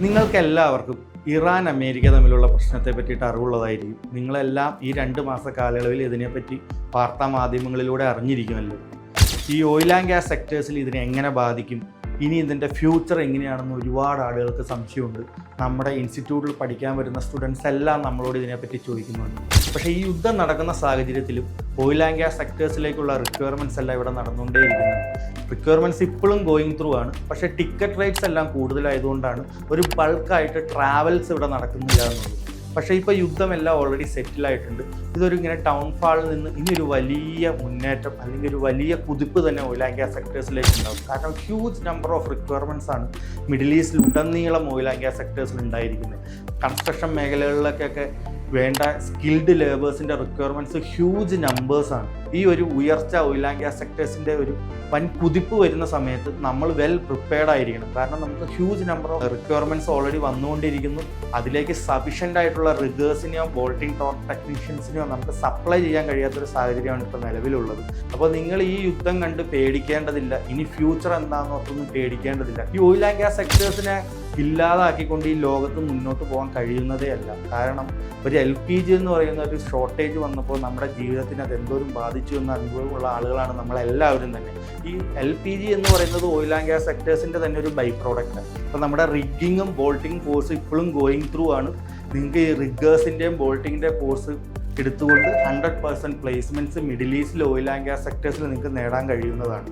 നിങ്ങൾക്കെല്ലാവർക്കും Iran America തമ്മിലുള്ള പ്രശ്നത്തെ പറ്റിയിട്ട് അറിവുള്ളതായിരിക്കും. നിങ്ങളെല്ലാം ഈ 2 മാസ കാലയളവിൽ ഇതിനെപ്പറ്റി വാർത്താ മാധ്യമങ്ങളിലൂടെ അറിഞ്ഞിരിക്കുമല്ലോ. ഈ ഓയിൽ ആൻഡ് ഗ്യാസ് സെക്ടേഴ്സിൽ ഇതിനെ എങ്ങനെ ബാധിക്കും, ഇനി ഇതിൻ്റെ ഫ്യൂച്ചർ എങ്ങനെയാണെന്ന് ഒരുപാട് ആളുകൾക്ക് സംശയമുണ്ട്. നമ്മുടെ ഇൻസ്റ്റിറ്റ്യൂട്ടിൽ പഠിക്കാൻ വരുന്ന സ്റ്റുഡൻസ് എല്ലാം നമ്മളോട് ഇതിനെപ്പറ്റി ചോദിക്കുന്നുണ്ട്. പക്ഷേ ഈ യുദ്ധം നടക്കുന്ന സാഹചര്യത്തിലും ഓയിൽ ആൻഡ് ഗ്യാസ് സെക്ടേഴ്സിലേക്കുള്ള റിക്വയർമെൻറ്റ്സ് എല്ലാം ഇവിടെ നടന്നുകൊണ്ടേയിരിക്കുന്നുണ്ട്. റിക്വയർമെൻറ്റ്സ് ഇപ്പോഴും ഗോയിങ് ത്രൂ ആണ്. പക്ഷേ ടിക്കറ്റ് റേറ്റ്സ് എല്ലാം കൂടുതലായതുകൊണ്ടാണ് ഒരു ബൾക്കായിട്ട് ട്രാവൽസ് ഇവിടെ നടക്കുന്നില്ല എന്നുള്ളത്. പക്ഷേ ഇപ്പോൾ യുദ്ധമെല്ലാം ഓൾറെഡി സെറ്റിലായിട്ടുണ്ട്. ഇതൊരു ഇങ്ങനെ ടൗൺ ഫാളിൽ നിന്ന് ഇനിയൊരു വലിയ മുന്നേറ്റം അല്ലെങ്കിൽ ഒരു വലിയ കുതിപ്പ് തന്നെ ഓയിൽ ആൻഡ് ഗ്യാസ് സെക്ടേഴ്സിലേക്ക് ഉണ്ടാകും. കാരണം ഹ്യൂജ് നമ്പർ ഓഫ് റിക്വയർമെൻറ്റ്സ് ആണ് മിഡിൽ ഈസ്റ്റിൽ ഉടനീളം ഓയിൽ ആൻഡ് ഗ്യാസ് സെക്ടേഴ്സിൽ ഉണ്ടായിരിക്കുന്നത്. കൺസ്ട്രക്ഷൻ മേഖലകളിലൊക്കെ വേണ്ട സ്കിൽഡ് ലേബേഴ്സിൻ്റെ റിക്വയർമെൻറ്റ്സ് ഹ്യൂജ് നമ്പേഴ്സാണ്. ഈ ഒരു ഉയർച്ച ഓയിൽ ആൻഡ് ഗ്യാസ് സെക്ടേഴ്സിൻ്റെ ഒരു വൻ കുതിപ്പ് വരുന്ന സമയത്ത് നമ്മൾ വെൽ പ്രിപ്പയർഡ് ആയിരിക്കണം. കാരണം നമുക്ക് huge number of requirements already വന്നുകൊണ്ടിരിക്കുന്നു. അതിലേക്ക് സഫീഷ്യൻ്റ് ആയിട്ടുള്ള റിഗേഴ്സിനെയോ ബോൾട്ടിംഗ് ടോർക്ക് ടെക്നീഷ്യൻസിനെയോ നമുക്ക് സപ്ലൈ ചെയ്യാൻ കഴിയാത്തൊരു സാഹചര്യമാണ് ഇപ്പോൾ നിലവിലുള്ളത്. അപ്പോൾ നിങ്ങൾ ഈ യുദ്ധം കണ്ട് പേടിക്കേണ്ടതില്ല. ഇനി ഫ്യൂച്ചർ എന്താണെന്നൊന്നും പേടിക്കേണ്ടതില്ല. ഈ ഓയിൽ ആൻഡ് ഗ്യാസ് സെക്ടേഴ്സിനെ ഇല്ലാതാക്കിക്കൊണ്ട് ഈ ലോകത്ത് മുന്നോട്ട് പോകാൻ കഴിയുന്നതേ അല്ല. കാരണം ഒരു LPG എന്ന് പറയുന്ന ഒരു ഷോർട്ടേജ് വന്നപ്പോൾ നമ്മുടെ ജീവിതത്തിന് അത് എന്തോരം ബാധിച്ചു എന്ന അനുഭവമുള്ള ആളുകളാണ് നമ്മളെല്ലാവരും തന്നെ. ഈ LPG എന്ന് പറയുന്നത് ഓയിൽ ആൻഡ് ഗ്യാസ് സെക്ടേഴ്സിൻ്റെ തന്നെ ഒരു ബൈ പ്രോഡക്റ്റാണ്. അപ്പോൾ നമ്മുടെ റിഗ്ഗിങ്ങും ബോൾട്ടിംഗ് കോഴ്സ് ഇപ്പോഴും ഗോയിങ് ത്രൂ ആണ്. നിങ്ങൾക്ക് ഈ റിഗേഴ്സിൻ്റെയും ബോൾട്ടിങ്ങിൻ്റെയും കോഴ്സ് എടുത്തുകൊണ്ട് 100% പ്ലേസ്മെൻറ്റ്സ് മിഡിൽ ഈസ്റ്റിൽ ഓയിൽ ആൻഡ് ഗ്യാസ് സെക്ടേഴ്സിൽ നിങ്ങൾക്ക് നേടാൻ കഴിയുന്നതാണ്.